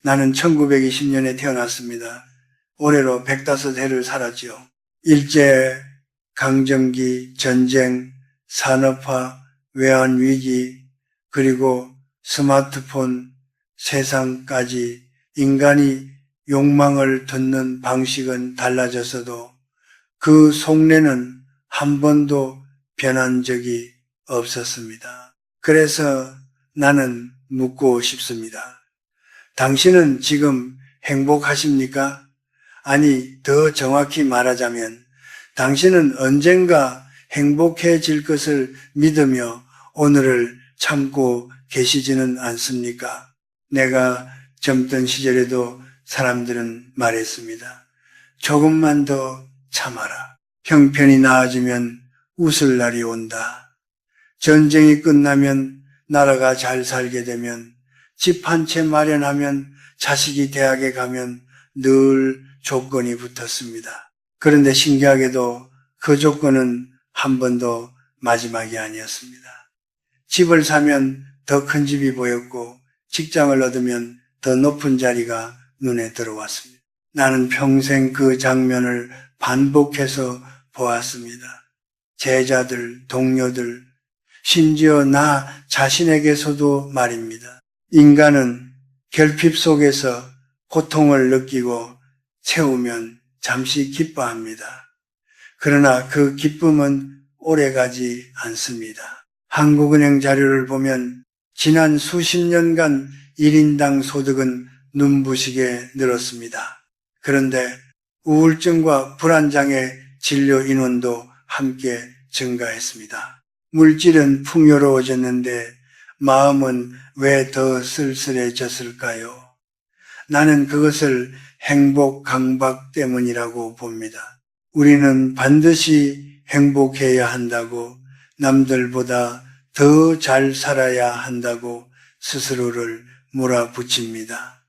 나는 1920년에 태어났습니다. 올해로 105해를 살았지요. 일제, 강점기, 전쟁, 산업화, 외환위기, 그리고 스마트폰, 세상까지 인간이 욕망을 듣는 방식은 달라졌어도 그 속내는 한 번도 변한 적이 없었습니다. 그래서 나는 묻고 싶습니다. 당신은 지금 행복하십니까? 아니, 더 정확히 말하자면 당신은 언젠가 행복해질 것을 믿으며 오늘을 참고 계시지는 않습니까? 내가 젊던 시절에도 사람들은 말했습니다. 조금만 더 참아라. 형편이 나아지면 웃을 날이 온다. 전쟁이 끝나면 나라가 잘 살게 되면 집 한 채 마련하면 자식이 대학에 가면 늘 조건이 붙었습니다. 그런데 신기하게도 그 조건은 한 번도 마지막이 아니었습니다. 집을 사면 더 큰 집이 보였고 직장을 얻으면 더 높은 자리가 눈에 들어왔습니다. 나는 평생 그 장면을 반복해서 보았습니다. 제자들, 동료들, 심지어 나 자신에게서도 말입니다. 인간은 결핍 속에서 고통을 느끼고 채우면 잠시 기뻐합니다. 그러나 그 기쁨은 오래가지 않습니다. 한국은행 자료를 보면 지난 수십 년간 1인당 소득은 눈부시게 늘었습니다. 그런데 우울증과 불안장애 진료 인원도 함께 증가했습니다. 물질은 풍요로워졌는데 마음은 왜 더 쓸쓸해졌을까요? 나는 그것을 행복 강박 때문이라고 봅니다. 우리는 반드시 행복해야 한다고, 남들보다 더 잘 살아야 한다고 스스로를 몰아붙입니다.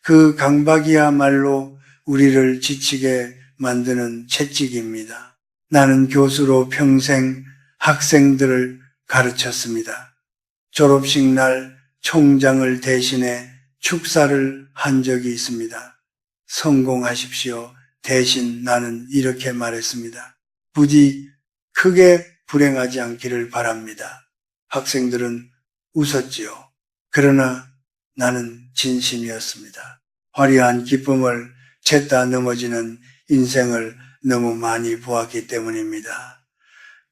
그 강박이야말로 우리를 지치게 만드는 채찍입니다. 나는 교수로 평생 학생들을 가르쳤습니다. 졸업식 날 총장을 대신해 축사를 한 적이 있습니다. 성공하십시오. 대신 나는 이렇게 말했습니다. 부디 크게 불행하지 않기를 바랍니다. 학생들은 웃었지요. 그러나 나는 진심이었습니다. 화려한 기쁨을 찾다 넘어지는 인생을 너무 많이 보았기 때문입니다.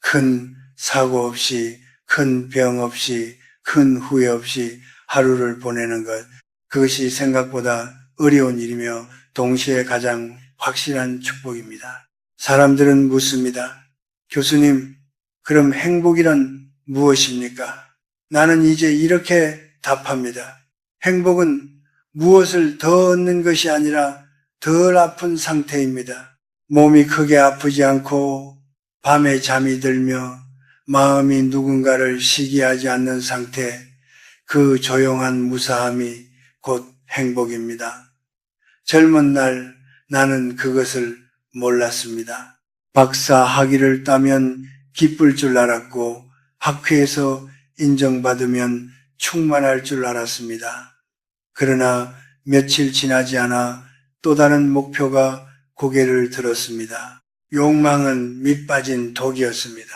큰 사고 없이, 큰 병 없이, 큰 후회 없이 하루를 보내는 것, 그것이 생각보다 어려운 일이며 동시에 가장 확실한 축복입니다. 사람들은 묻습니다. 교수님, 그럼 행복이란 무엇입니까? 나는 이제 이렇게 답합니다. 행복은 무엇을 더 얻는 것이 아니라 덜 아픈 상태입니다. 몸이 크게 아프지 않고 밤에 잠이 들며 마음이 누군가를 시기하지 않는 상태, 그 조용한 무사함이 곧 행복입니다. 젊은 날 나는 그것을 몰랐습니다. 박사 학위를 따면 기쁠 줄 알았고 학회에서 인정받으면 충만할 줄 알았습니다. 그러나 며칠 지나지 않아 또 다른 목표가 고개를 들었습니다. 욕망은 밑빠진 독이었습니다.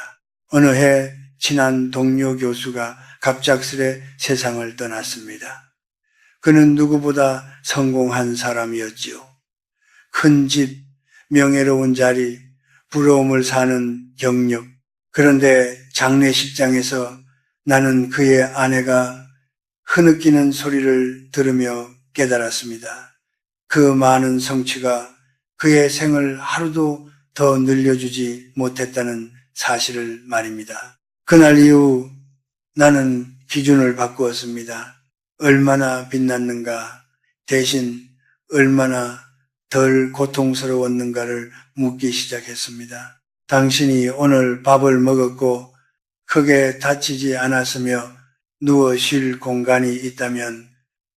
어느 해 친한 동료 교수가 갑작스레 세상을 떠났습니다. 그는 누구보다 성공한 사람이었지요. 큰 집, 명예로운 자리, 부러움을 사는 경력. 그런데 장례식장에서 나는 그의 아내가 흐느끼는 소리를 들으며 깨달았습니다. 그 많은 성취가 그의 생을 하루도 더 늘려주지 못했다는 사실을 말입니다. 그날 이후 나는 기준을 바꾸었습니다. 얼마나 빛났는가, 대신 얼마나 덜 고통스러웠는가를 묻기 시작했습니다. 당신이 오늘 밥을 먹었고 크게 다치지 않았으며 누워 쉴 공간이 있다면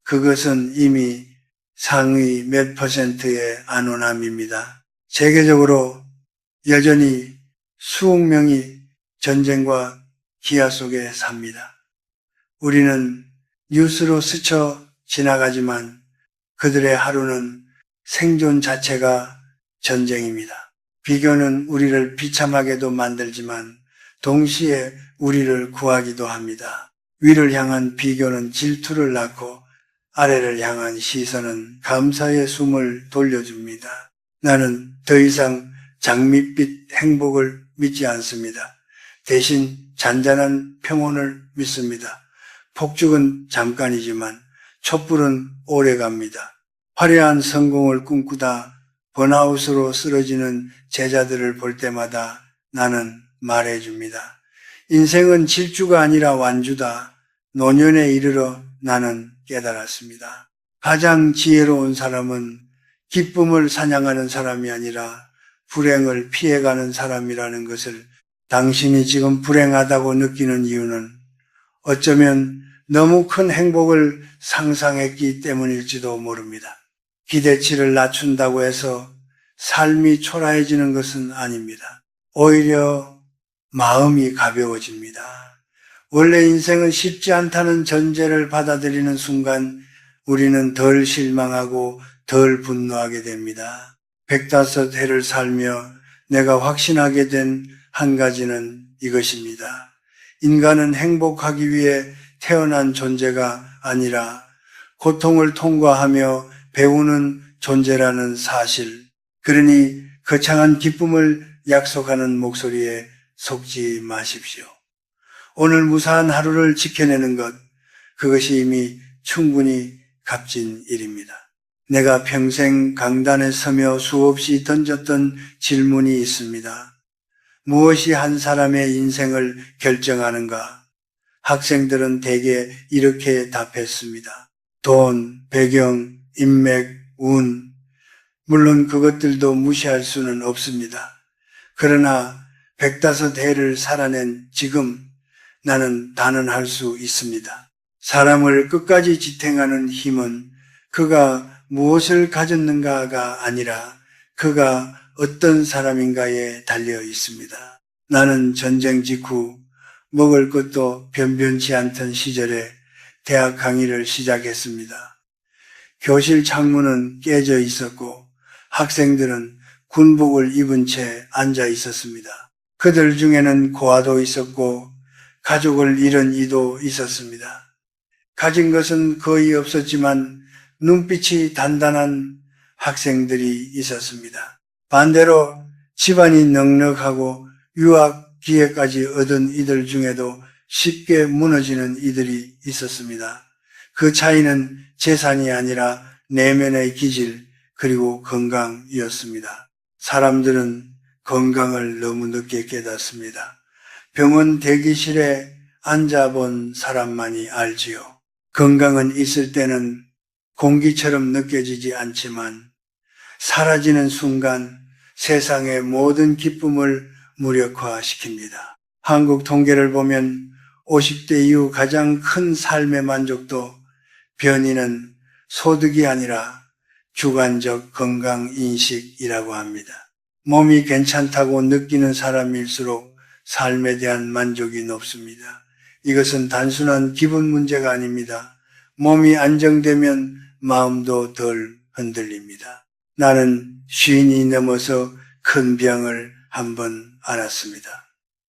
그것은 이미 상위 몇 %의 안온함입니다. 세계적으로 여전히 수억 명이 전쟁과 기아 속에 삽니다. 우리는 뉴스로 스쳐 지나가지만 그들의 하루는 생존 자체가 전쟁입니다. 비교는 우리를 비참하게도 만들지만 동시에 우리를 구하기도 합니다. 위를 향한 비교는 질투를 낳고 아래를 향한 시선은 감사의 숨을 돌려줍니다. 나는 더 이상 장밋빛 행복을 믿지 않습니다. 대신 잔잔한 평온을 믿습니다. 폭죽은 잠깐이지만 촛불은 오래갑니다. 화려한 성공을 꿈꾸다 번아웃으로 쓰러지는 제자들을 볼 때마다 나는 말해줍니다. 인생은 질주가 아니라 완주다. 노년에 이르러 나는 깨달았습니다. 가장 지혜로운 사람은 기쁨을 사냥하는 사람이 아니라 불행을 피해가는 사람이라는 것을 당신이 지금 불행하다고 느끼는 이유는 어쩌면 너무 큰 행복을 상상했기 때문일지도 모릅니다. 기대치를 낮춘다고 해서 삶이 초라해지는 것은 아닙니다. 오히려 마음이 가벼워집니다. 원래 인생은 쉽지 않다는 전제를 받아들이는 순간 우리는 덜 실망하고 덜 분노하게 됩니다. 105해를 살며 내가 확신하게 된 한 가지는 이것입니다. 인간은 행복하기 위해 태어난 존재가 아니라 고통을 통과하며 배우는 존재라는 사실. 그러니 거창한 기쁨을 약속하는 목소리에 속지 마십시오. 오늘 무사한 하루를 지켜내는 것, 그것이 이미 충분히 값진 일입니다. 내가 평생 강단에 서며 수없이 던졌던 질문이 있습니다. 무엇이 한 사람의 인생을 결정하는가? 학생들은 대개 이렇게 답했습니다. 돈, 배경, 인맥, 운. 물론 그것들도 무시할 수는 없습니다. 그러나 105해를 살아낸 지금 나는 단언할 수 있습니다. 사람을 끝까지 지탱하는 힘은 그가 무엇을 가졌는가가 아니라 그가 어떤 사람인가에 달려 있습니다. 나는 전쟁 직후 먹을 것도 변변치 않던 시절에 대학 강의를 시작했습니다. 교실 창문은 깨져 있었고 학생들은 군복을 입은 채 앉아 있었습니다. 그들 중에는 고아도 있었고 가족을 잃은 이도 있었습니다. 가진 것은 거의 없었지만 눈빛이 단단한 학생들이 있었습니다. 반대로 집안이 넉넉하고 유학 기회까지 얻은 이들 중에도 쉽게 무너지는 이들이 있었습니다. 그 차이는 재산이 아니라 내면의 기질 그리고 건강이었습니다. 사람들은 건강을 너무 늦게 깨닫습니다. 병원 대기실에 앉아본 사람만이 알지요. 건강은 있을 때는 공기처럼 느껴지지 않지만 사라지는 순간 세상의 모든 기쁨을 무력화시킵니다. 한국 통계를 보면 50대 이후 가장 큰 삶의 만족도 변이는 소득이 아니라 주관적 건강인식이라고 합니다. 몸이 괜찮다고 느끼는 사람일수록 삶에 대한 만족이 높습니다. 이것은 단순한 기분 문제가 아닙니다. 몸이 안정되면 마음도 덜 흔들립니다. 나는 50이 넘어서 큰 병을 한번 앓았습니다.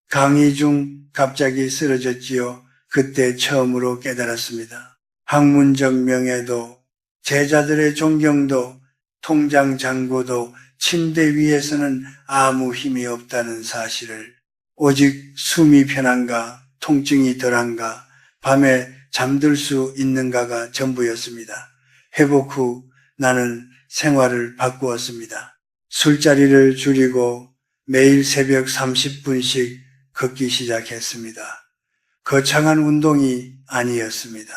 강의 중 갑자기 쓰러졌지요. 그때 처음으로 깨달았습니다. 학문적 명예도, 제자들의 존경도, 통장 잔고도 침대 위에서는 아무 힘이 없다는 사실을, 오직 숨이 편한가, 통증이 덜한가, 밤에 잠들 수 있는가가 전부였습니다. 회복 후 나는 생활을 바꾸었습니다. 술자리를 줄이고 매일 새벽 30분씩 걷기 시작했습니다. 거창한 운동이 아니었습니다.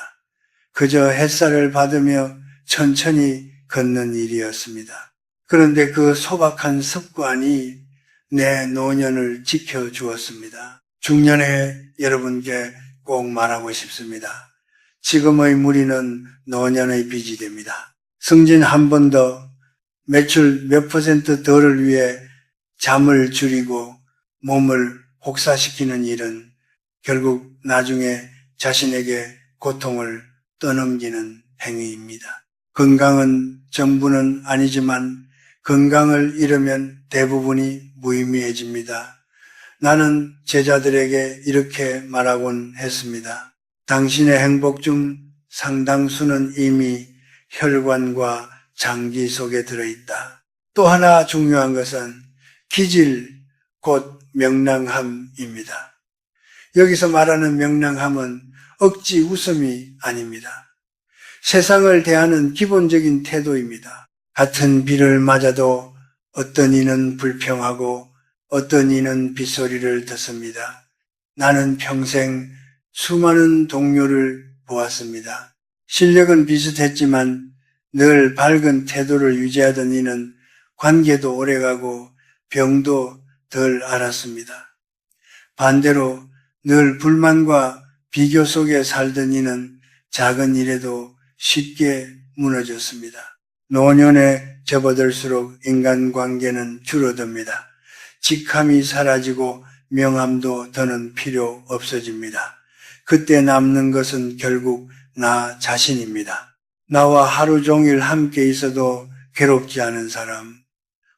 그저 햇살을 받으며 천천히 걷는 일이었습니다. 그런데 그 소박한 습관이 내 노년을 지켜주었습니다. 중년의 여러분께 꼭 말하고 싶습니다. 지금의 무리는 노년의 빚이 됩니다. 승진 한 번 더, 매출 몇 % 덜을 위해 잠을 줄이고 몸을 혹사시키는 일은 결국 나중에 자신에게 고통을 떠넘기는 행위입니다. 건강은 전부는 아니지만 건강을 잃으면 대부분이 무의미해집니다. 나는 제자들에게 이렇게 말하곤 했습니다. 당신의 행복 중 상당수는 이미 혈관과 장기 속에 들어있다. 또 하나 중요한 것은 기질, 곧 명랑함입니다. 여기서 말하는 명랑함은 억지 웃음이 아닙니다. 세상을 대하는 기본적인 태도입니다. 같은 비를 맞아도 어떤 이는 불평하고 어떤 이는 빗소리를 듣습니다. 나는 평생 수많은 동료를 보았습니다. 실력은 비슷했지만 늘 밝은 태도를 유지하던 이는 관계도 오래가고 병도 덜 앓았습니다. 반대로 늘 불만과 비교 속에 살던 이는 작은 일에도 쉽게 무너졌습니다. 노년에 접어들수록 인간관계는 줄어듭니다. 직함이 사라지고 명함도 더는 필요 없어집니다. 그때 남는 것은 결국 나 자신입니다. 나와 하루 종일 함께 있어도 괴롭지 않은 사람,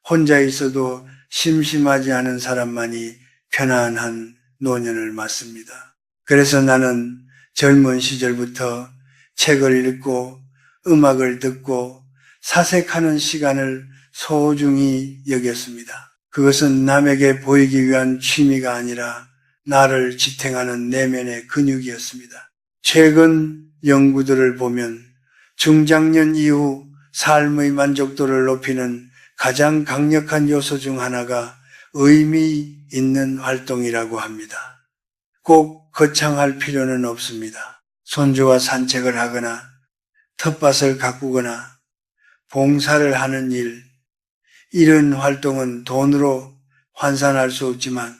혼자 있어도 심심하지 않은 사람만이 편안한 노년을 맞습니다. 그래서 나는 젊은 시절부터 책을 읽고 음악을 듣고 사색하는 시간을 소중히 여겼습니다. 그것은 남에게 보이기 위한 취미가 아니라 나를 지탱하는 내면의 근육이었습니다. 최근 연구들을 보면 중장년 이후 삶의 만족도를 높이는 가장 강력한 요소 중 하나가 의미 있는 활동이라고 합니다. 꼭 거창할 필요는 없습니다. 손주와 산책을 하거나 텃밭을 가꾸거나 봉사를 하는 일, 이런 활동은 돈으로 환산할 수 없지만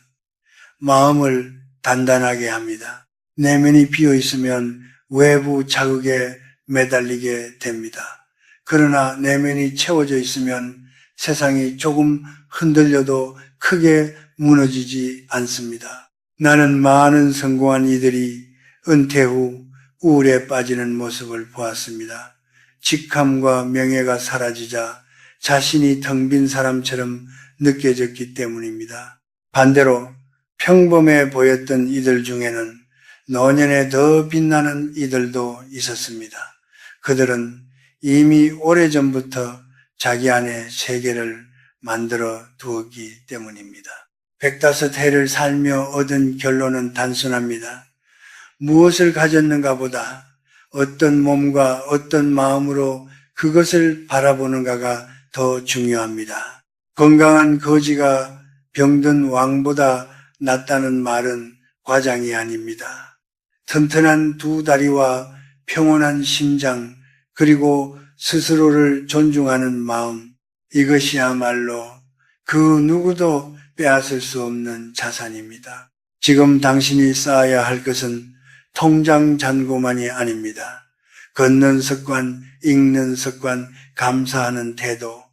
마음을 단단하게 합니다. 내면이 비어 있으면 외부 자극에 매달리게 됩니다. 그러나 내면이 채워져 있으면 세상이 조금 흔들려도 크게 무너지지 않습니다. 나는 많은 성공한 이들이 은퇴 후 우울에 빠지는 모습을 보았습니다. 직함과 명예가 사라지자 자신이 텅 빈 사람처럼 느껴졌기 때문입니다. 반대로 평범해 보였던 이들 중에는 노년에 더 빛나는 이들도 있었습니다. 그들은 이미 오래전부터 자기 안에 세계를 만들어 두었기 때문입니다. 105해를 살며 얻은 결론은 단순합니다. 무엇을 가졌는가 보다 어떤 몸과 어떤 마음으로 그것을 바라보는가가 더 중요합니다. 건강한 거지가 병든 왕보다 낫다는 말은 과장이 아닙니다. 튼튼한 두 다리와 평온한 심장, 그리고 스스로를 존중하는 마음, 이것이야말로 그 누구도 빼앗을 수 없는 자산입니다. 지금 당신이 쌓아야 할 것은 통장 잔고만이 아닙니다. 걷는 습관, 읽는 습관, 감사하는 태도,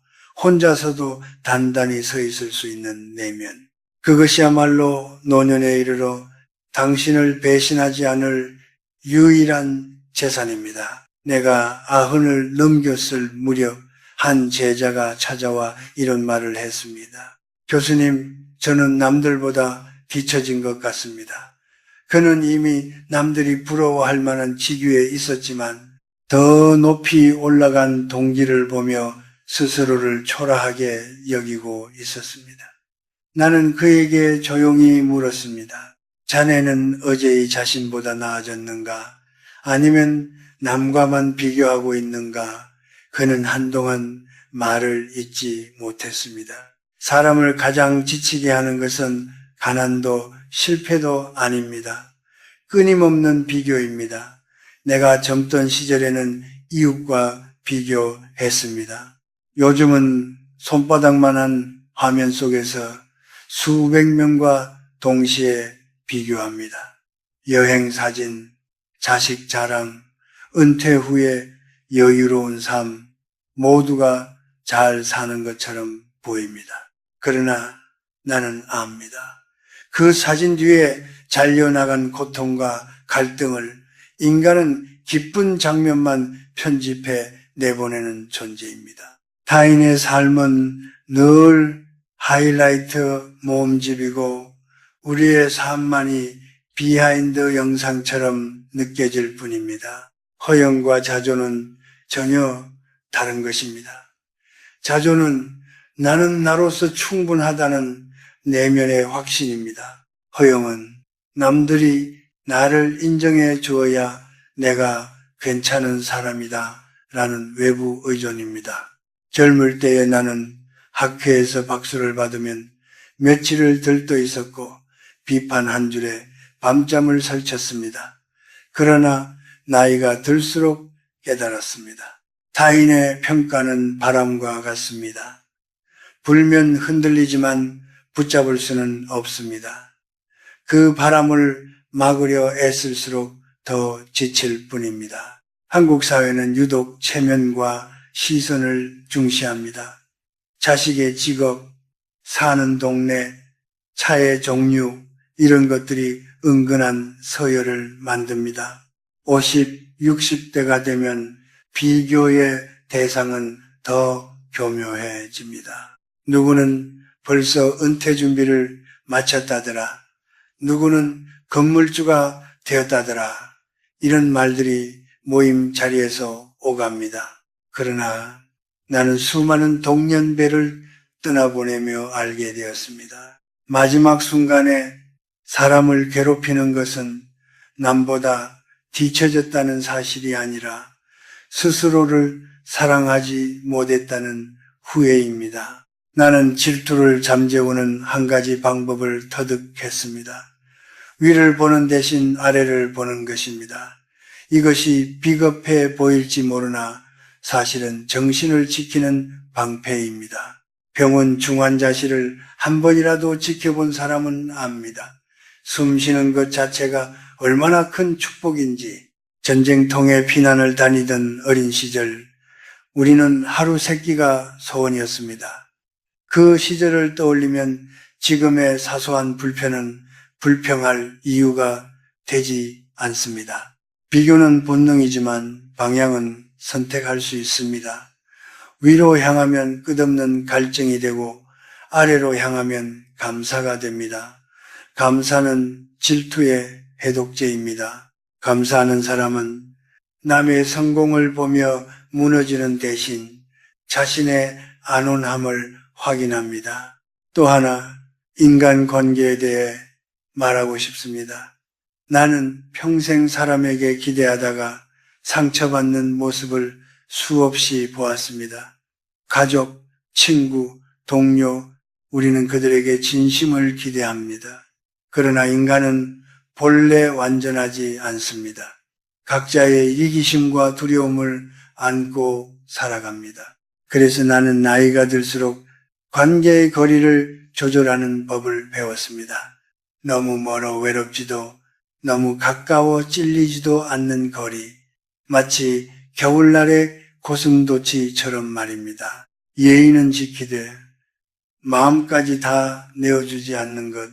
혼자서도 단단히 서 있을 수 있는 내면. 그것이야말로 노년에 이르러 당신을 배신하지 않을 유일한 재산입니다. 내가 90을 넘겼을 무렵 한 제자가 찾아와 이런 말을 했습니다. 교수님, 저는 남들보다 뒤처진 것 같습니다. 그는 이미 남들이 부러워할 만한 직위에 있었지만 더 높이 올라간 동기를 보며 스스로를 초라하게 여기고 있었습니다. 나는 그에게 조용히 물었습니다. 자네는 어제의 자신보다 나아졌는가? 아니면 남과만 비교하고 있는가? 그는 한동안 말을 잇지 못했습니다. 사람을 가장 지치게 하는 것은 가난도 실패도 아닙니다. 끊임없는 비교입니다. 내가 젊던 시절에는 이웃과 비교했습니다. 요즘은 손바닥만한 화면 속에서 수백 명과 동시에 비교합니다. 여행 사진, 자식 자랑, 은퇴 후에 여유로운 삶, 모두가 잘 사는 것처럼 보입니다. 그러나 나는 압니다. 그 사진 뒤에 잘려나간 고통과 갈등을 인간은 기쁜 장면만 편집해 내보내는 존재입니다. 타인의 삶은 늘 하이라이트 모음집이고 우리의 삶만이 비하인드 영상처럼 느껴질 뿐입니다. 허영과 자조는 전혀 다른 것입니다. 자조는 나는 나로서 충분하다는 내면의 확신입니다. 허영은 남들이 나를 인정해 주어야 내가 괜찮은 사람이다 라는 외부 의존입니다. 젊을 때의 나는 학회에서 박수를 받으면 며칠을 들떠 있었고 비판 한 줄에 밤잠을 설쳤습니다. 그러나 나이가 들수록 깨달았습니다. 타인의 평가는 바람과 같습니다. 불면 흔들리지만 붙잡을 수는 없습니다. 그 바람을 막으려 애쓸수록 더 지칠 뿐입니다. 한국 사회는 유독 체면과 시선을 중시합니다. 자식의 직업, 사는 동네, 차의 종류 이런 것들이 은근한 서열을 만듭니다. 50, 60대가 되면 비교의 대상은 더 교묘해집니다. 누구는 벌써 은퇴 준비를 마쳤다더라. 누구는 건물주가 되었다더라. 이런 말들이 모임 자리에서 오갑니다. 그러나 나는 수많은 동년배를 떠나보내며 알게 되었습니다. 마지막 순간에 사람을 괴롭히는 것은 남보다 뒤처졌다는 사실이 아니라 스스로를 사랑하지 못했다는 후회입니다. 나는 질투를 잠재우는 한 가지 방법을 터득했습니다. 위를 보는 대신 아래를 보는 것입니다. 이것이 비겁해 보일지 모르나 사실은 정신을 지키는 방패입니다. 병원 중환자실을 한 번이라도 지켜본 사람은 압니다. 숨 쉬는 것 자체가 얼마나 큰 축복인지. 전쟁통에 피난을 다니던 어린 시절 우리는 하루 세끼가 소원이었습니다. 그 시절을 떠올리면 지금의 사소한 불편은 불평할 이유가 되지 않습니다. 비교는 본능이지만 방향은 선택할 수 있습니다. 위로 향하면 끝없는 갈증이 되고 아래로 향하면 감사가 됩니다. 감사는 질투의 해독제입니다. 감사하는 사람은 남의 성공을 보며 무너지는 대신 자신의 안온함을 확인합니다. 또 하나 인간관계에 대해 말하고 싶습니다. 나는 평생 사람에게 기대하다가 상처받는 모습을 수없이 보았습니다. 가족, 친구, 동료, 우리는 그들에게 진심을 기대합니다. 그러나 인간은 본래 완전하지 않습니다. 각자의 이기심과 두려움을 안고 살아갑니다. 그래서 나는 나이가 들수록 관계의 거리를 조절하는 법을 배웠습니다. 너무 멀어 외롭지도 너무 가까워 찔리지도 않는 거리. 마치 겨울날의 고슴도치처럼 말입니다. 예의는 지키되 마음까지 다 내어주지 않는 것.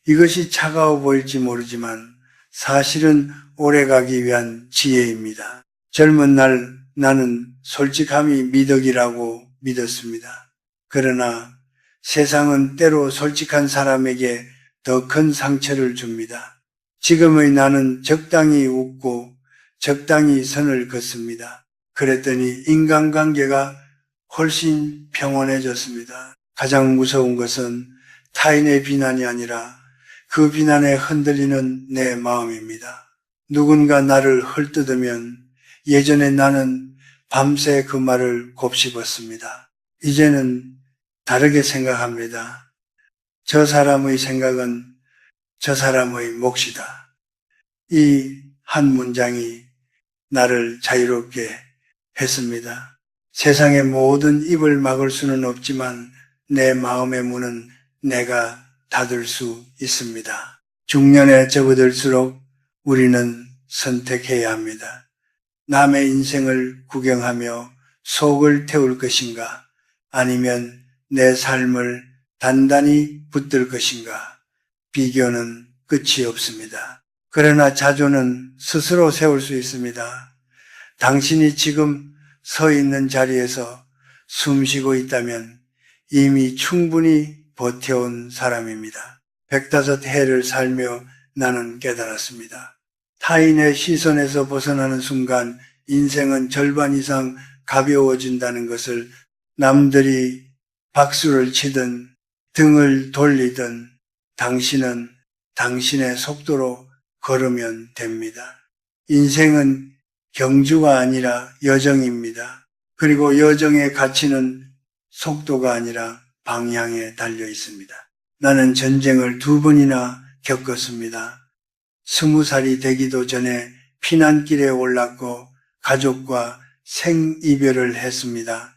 이것이 차가워 보일지 모르지만 사실은 오래가기 위한 지혜입니다. 젊은 날 나는 솔직함이 미덕이라고 믿었습니다. 그러나 세상은 때로 솔직한 사람에게 더 큰 상처를 줍니다. 지금의 나는 적당히 웃고 적당히 선을 긋습니다. 그랬더니 인간관계가 훨씬 평온해졌습니다. 가장 무서운 것은 타인의 비난이 아니라 그 비난에 흔들리는 내 마음입니다. 누군가 나를 헐뜯으면 예전에 나는 밤새 그 말을 곱씹었습니다. 이제는 다르게 생각합니다. 저 사람의 생각은 저 사람의 몫이다. 이 한 문장이 나를 자유롭게 했습니다. 세상의 모든 입을 막을 수는 없지만 내 마음의 문은 내가 닫을 수 있습니다. 중년에 접어들수록 우리는 선택해야 합니다. 남의 인생을 구경하며 속을 태울 것인가 아니면 내 삶을 단단히 붙들 것인가. 비교는 끝이 없습니다. 그러나 자조는 스스로 세울 수 있습니다. 당신이 지금 서 있는 자리에서 숨 쉬고 있다면 이미 충분히 버텨온 사람입니다. 105해를 살며 나는 깨달았습니다. 타인의 시선에서 벗어나는 순간 인생은 절반 이상 가벼워진다는 것을 남들이 박수를 치든 등을 돌리든 당신은 당신의 속도로 걸으면 됩니다. 인생은 경주가 아니라 여정입니다. 그리고 여정의 가치는 속도가 아니라 방향에 달려 있습니다. 나는 전쟁을 2번이나 겪었습니다. 20살이 되기도 전에 피난길에 올랐고 가족과 생이별을 했습니다.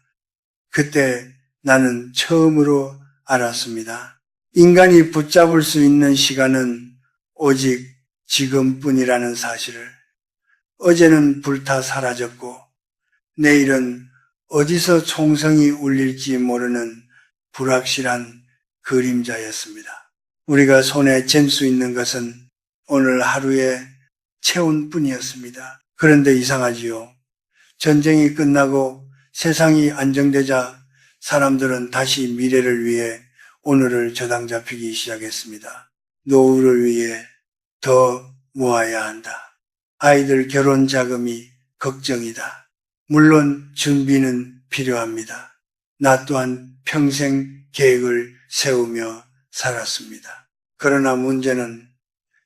그때 나는 처음으로 알았습니다. 인간이 붙잡을 수 있는 시간은 오직 지금뿐이라는 사실을. 어제는 불타 사라졌고 내일은 어디서 총성이 울릴지 모르는 불확실한 그림자였습니다. 우리가 손에 잴 수 있는 것은 오늘 하루의 체온뿐이었습니다. 그런데 이상하지요. 전쟁이 끝나고 세상이 안정되자 사람들은 다시 미래를 위해 오늘을 저당 잡히기 시작했습니다. 노후를 위해 더 모아야 한다. 아이들 결혼 자금이 걱정이다. 물론 준비는 필요합니다. 나 또한 평생 계획을 세우며 살았습니다. 그러나 문제는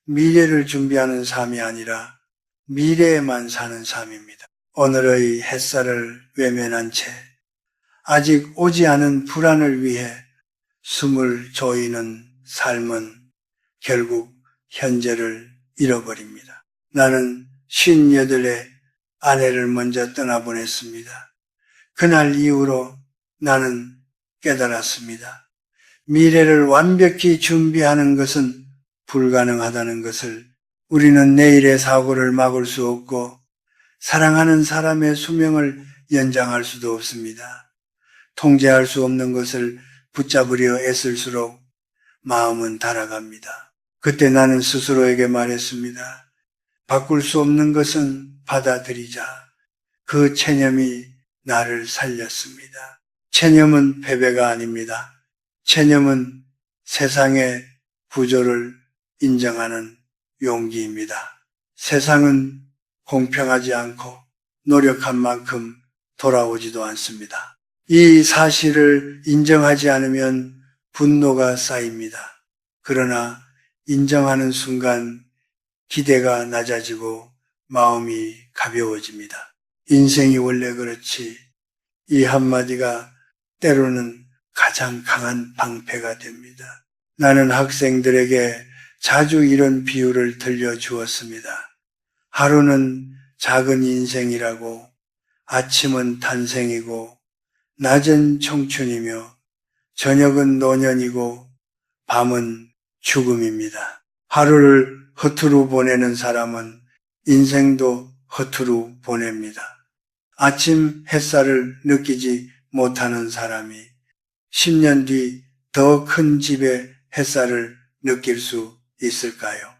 미래를 준비하는 삶이 아니라 미래에만 사는 삶입니다. 오늘의 햇살을 외면한 채 아직 오지 않은 불안을 위해 숨을 조이는 삶은 결국 현재를 잃어버립니다. 나는 58의 아내를 먼저 떠나보냈습니다. 그날 이후로 나는 깨달았습니다. 미래를 완벽히 준비하는 것은 불가능하다는 것을. 우리는 내일의 사고를 막을 수 없고 사랑하는 사람의 수명을 연장할 수도 없습니다. 통제할 수 없는 것을 붙잡으려 애쓸수록 마음은 달아갑니다. 그때 나는 스스로에게 말했습니다. 바꿀 수 없는 것은 받아들이자. 그 체념이 나를 살렸습니다. 체념은 패배가 아닙니다. 체념은 세상의 구조를 인정하는 용기입니다. 세상은 공평하지 않고 노력한 만큼 돌아오지도 않습니다. 이 사실을 인정하지 않으면 분노가 쌓입니다. 그러나 인정하는 순간 기대가 낮아지고 마음이 가벼워집니다. 인생이 원래 그렇지 이 한마디가 때로는 가장 강한 방패가 됩니다. 나는 학생들에게 자주 이런 비유를 들려주었습니다. 하루는 작은 인생이라고, 아침은 탄생이고, 낮은 청춘이며, 저녁은 노년이고, 밤은 죽음입니다. 하루를 허투루 보내는 사람은 인생도 허투루 보냅니다. 아침 햇살을 느끼지 못하는 사람이 10년 뒤 더 큰 집의 햇살을 느낄 수 있을까요?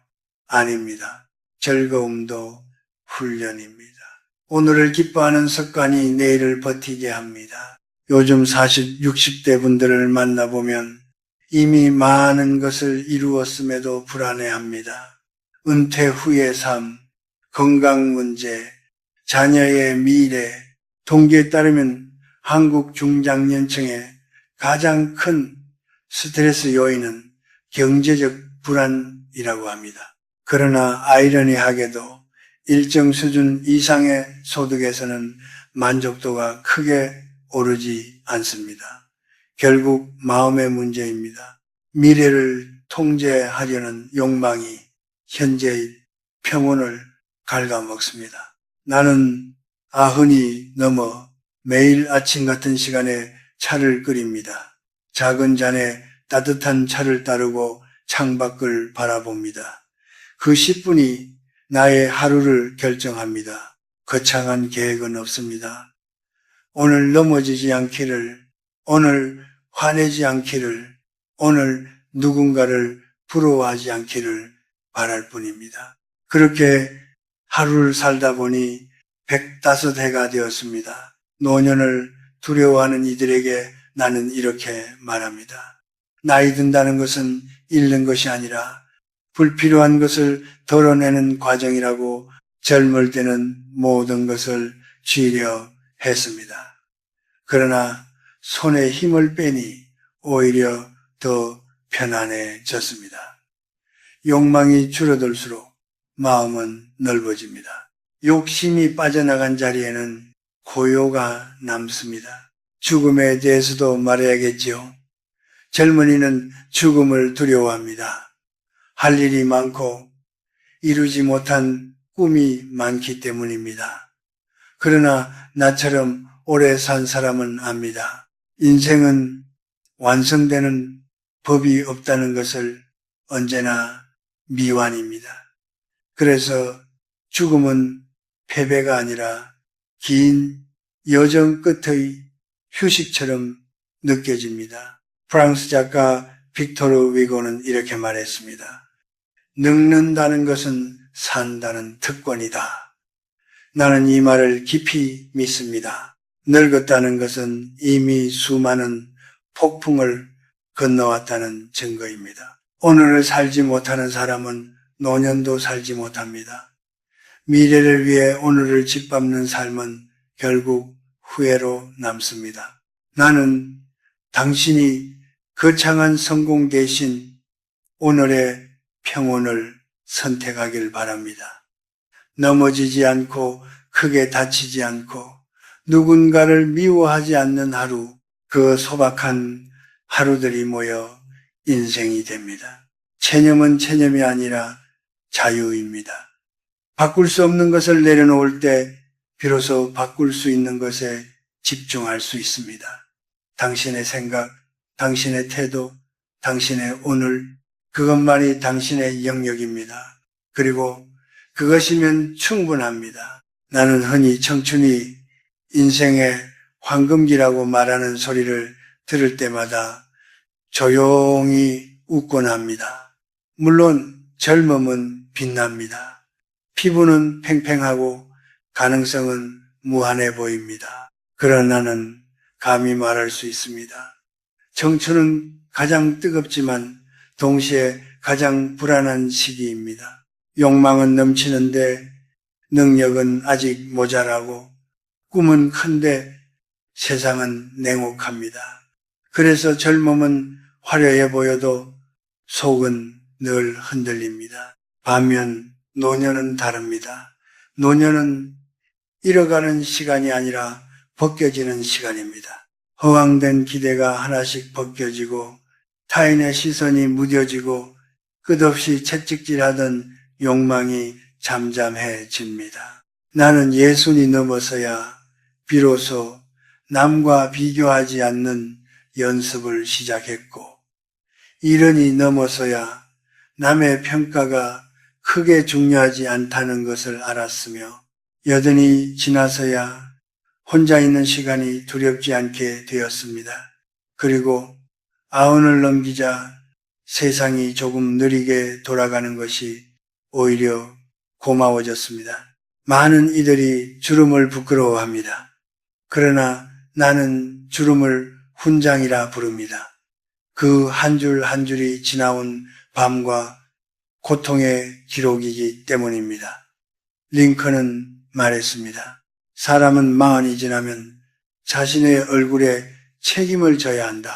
아닙니다. 즐거움도 훈련입니다. 오늘을 기뻐하는 습관이 내일을 버티게 합니다. 요즘 40, 60대 분들을 만나보면 이미 많은 것을 이루었음에도 불안해합니다. 은퇴 후의 삶, 건강 문제, 자녀의 미래, 통계에 따르면 한국 중장년층의 가장 큰 스트레스 요인은 경제적 불안이라고 합니다. 그러나 아이러니하게도 일정 수준 이상의 소득에서는 만족도가 크게 오르지 않습니다. 결국 마음의 문제입니다. 미래를 통제하려는 욕망이 현재의 평온을 갉아먹습니다. 나는 90이 넘어 매일 아침 같은 시간에 차를 끓입니다. 작은 잔에 따뜻한 차를 따르고 창밖을 바라봅니다. 그 10분이 나의 하루를 결정합니다. 거창한 계획은 없습니다. 오늘 넘어지지 않기를, 오늘 화내지 않기를, 오늘 누군가를 부러워하지 않기를 바랄 뿐입니다. 그렇게 하루를 살다 보니 105해가 되었습니다. 노년을 두려워하는 이들에게 나는 이렇게 말합니다. 나이 든다는 것은 잃는 것이 아니라 불필요한 것을 덜어내는 과정이라고 젊을 때는 모든 것을 쥐려 했습니다. 그러나 손에 힘을 빼니 오히려 더 편안해졌습니다. 욕망이 줄어들수록 마음은 넓어집니다. 욕심이 빠져나간 자리에는 고요가 남습니다. 죽음에 대해서도 말해야겠지요. 젊은이는 죽음을 두려워합니다. 할 일이 많고 이루지 못한 꿈이 많기 때문입니다. 그러나 나처럼 오래 산 사람은 압니다. 인생은 완성되는 법이 없다는 것을 언제나 미완입니다. 그래서 죽음은 패배가 아니라 긴 여정 끝의 휴식처럼 느껴집니다. 프랑스 작가 빅토르 위고는 이렇게 말했습니다. 늙는다는 것은 산다는 특권이다. 나는 이 말을 깊이 믿습니다. 늙었다는 것은 이미 수많은 폭풍을 건너왔다는 증거입니다. 오늘을 살지 못하는 사람은 노년도 살지 못합니다. 미래를 위해 오늘을 짓밟는 삶은 결국 후회로 남습니다. 나는 당신이 거창한 성공 대신 오늘의 평온을 선택하길 바랍니다. 넘어지지 않고 크게 다치지 않고 누군가를 미워하지 않는 하루, 그 소박한 하루들이 모여 인생이 됩니다. 체념은 체념이 아니라 자유입니다. 바꿀 수 없는 것을 내려놓을 때 비로소 바꿀 수 있는 것에 집중할 수 있습니다. 당신의 생각, 당신의 태도, 당신의 오늘, 그것만이 당신의 영역입니다. 그리고 그것이면 충분합니다. 나는 흔히 청춘이 인생의 황금기라고 말하는 소리를 들을 때마다 조용히 웃곤 합니다. 물론 젊음은 빛납니다. 피부는 팽팽하고 가능성은 무한해 보입니다. 그러나 나는 감히 말할 수 있습니다. 청춘은 가장 뜨겁지만 동시에 가장 불안한 시기입니다. 욕망은 넘치는데 능력은 아직 모자라고 꿈은 큰데 세상은 냉혹합니다. 그래서 젊음은 화려해 보여도 속은 늘 흔들립니다. 반면 노년은 다릅니다. 노년은 잃어가는 시간이 아니라 벗겨지는 시간입니다. 허황된 기대가 하나씩 벗겨지고 타인의 시선이 무뎌지고 끝없이 채찍질하던 욕망이 잠잠해집니다. 나는 60이 넘어서야 비로소 남과 비교하지 않는 연습을 시작했고 70이 넘어서야 남의 평가가 크게 중요하지 않다는 것을 알았으며 80이 지나서야 혼자 있는 시간이 두렵지 않게 되었습니다. 그리고 90을 넘기자 세상이 조금 느리게 돌아가는 것이 오히려 고마워졌습니다. 많은 이들이 주름을 부끄러워합니다. 그러나 나는 주름을 훈장이라 부릅니다. 그 한 줄 한 줄이 지나온 밤과 고통의 기록이기 때문입니다. 링컨은 말했습니다. 사람은 40이 지나면 자신의 얼굴에 책임을 져야 한다.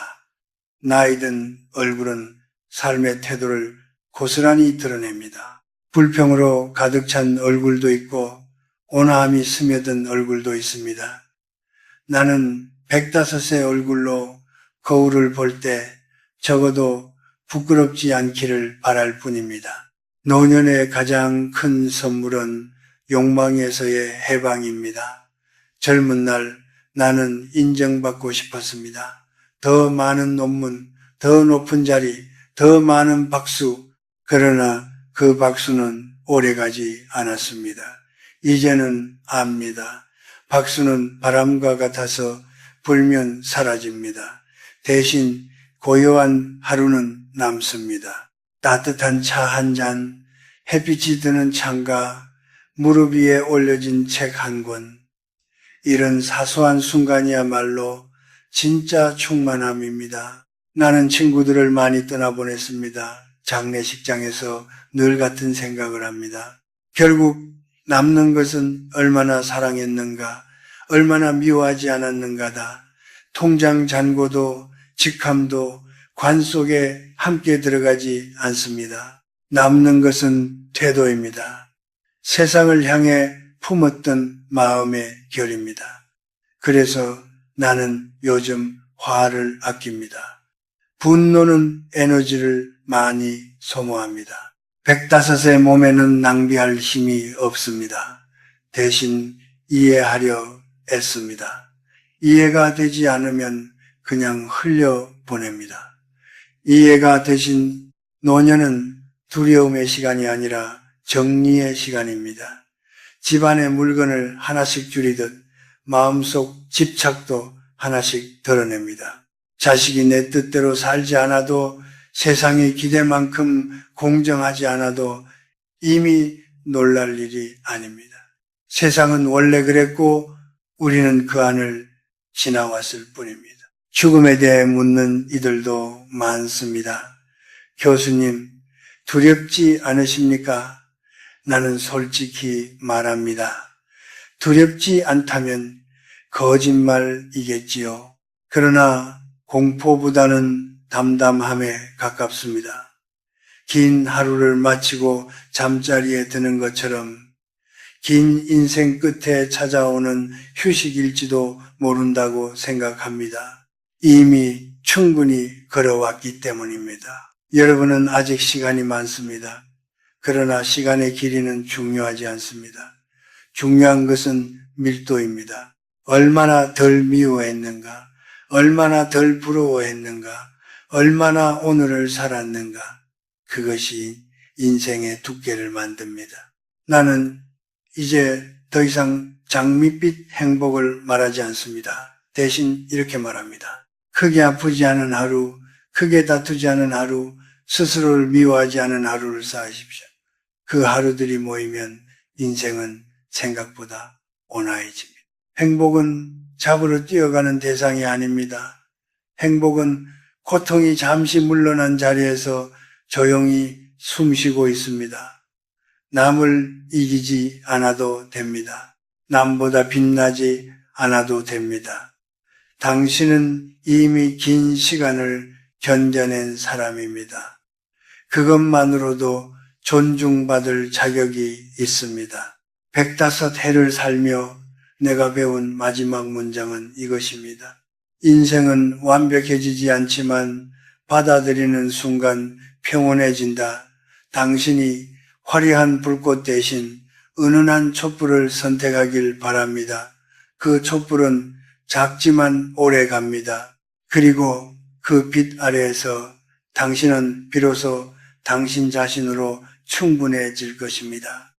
나이든 얼굴은 삶의 태도를 고스란히 드러냅니다. 불평으로 가득 찬 얼굴도 있고 온화함이 스며든 얼굴도 있습니다. 나는 105의 얼굴로 거울을 볼 때 적어도 부끄럽지 않기를 바랄 뿐입니다. 노년의 가장 큰 선물은 욕망에서의 해방입니다. 젊은 날 나는 인정받고 싶었습니다. 더 많은 논문, 더 높은 자리, 더 많은 박수. 그러나 그 박수는 오래가지 않았습니다. 이제는 압니다. 박수는 바람과 같아서 불면 사라집니다. 대신 고요한 하루는 남습니다. 따뜻한 차 한 잔, 햇빛이 드는 창가, 무릎 위에 올려진 책 한 권. 이런 사소한 순간이야말로 진짜 충만함입니다. 나는 친구들을 많이 떠나보냈습니다. 장례식장에서 늘 같은 생각을 합니다. 결국 남는 것은 얼마나 사랑했는가, 얼마나 미워하지 않았는가다. 통장 잔고도 직함도 관 속에 함께 들어가지 않습니다. 남는 것은 태도입니다. 세상을 향해 품었던 마음의 결입니다. 그래서 나는 요즘 화를 아낍니다. 분노는 에너지를 많이 소모합니다. 105의 몸에는 낭비할 힘이 없습니다. 대신 이해하려 애씁니다. 이해가 되지 않으면 그냥 흘려보냅니다. 이해가 되신 노년은 두려움의 시간이 아니라 정리의 시간입니다. 집안의 물건을 하나씩 줄이듯 마음속 집착도 하나씩 덜어냅니다. 자식이 내 뜻대로 살지 않아도 세상의 기대만큼 공정하지 않아도 이미 놀랄 일이 아닙니다. 세상은 원래 그랬고 우리는 그 안을 지나왔을 뿐입니다. 죽음에 대해 묻는 이들도 많습니다. 교수님, 두렵지 않으십니까? 나는 솔직히 말합니다. 두렵지 않다면 거짓말이겠지요. 그러나 공포보다는 담담함에 가깝습니다. 긴 하루를 마치고 잠자리에 드는 것처럼 긴 인생 끝에 찾아오는 휴식일지도 모른다고 생각합니다. 이미 충분히 걸어왔기 때문입니다. 여러분은 아직 시간이 많습니다. 그러나 시간의 길이는 중요하지 않습니다. 중요한 것은 밀도입니다. 얼마나 덜 미워했는가, 얼마나 덜 부러워했는가, 얼마나 오늘을 살았는가, 그것이 인생의 두께를 만듭니다. 나는 이제 더 이상 장밋빛 행복을 말하지 않습니다. 대신 이렇게 말합니다. 크게 아프지 않은 하루, 크게 다투지 않은 하루, 스스로를 미워하지 않은 하루를 쌓으십시오. 그 하루들이 모이면 인생은 생각보다 온화해집니다. 행복은 잡으러 뛰어가는 대상이 아닙니다. 행복은 고통이 잠시 물러난 자리에서 조용히 숨쉬고 있습니다. 남을 이기지 않아도 됩니다. 남보다 빛나지 않아도 됩니다. 당신은 이미 긴 시간을 견뎌낸 사람입니다. 그것만으로도 존중받을 자격이 있습니다. 105해를 살며 내가 배운 마지막 문장은 이것입니다. 인생은 완벽해지지 않지만 받아들이는 순간 평온해진다. 당신이 화려한 불꽃 대신 은은한 촛불을 선택하길 바랍니다. 그 촛불은 작지만 오래 갑니다. 그리고 그 빛 아래에서 당신은 비로소 당신 자신으로 충분해질 것입니다.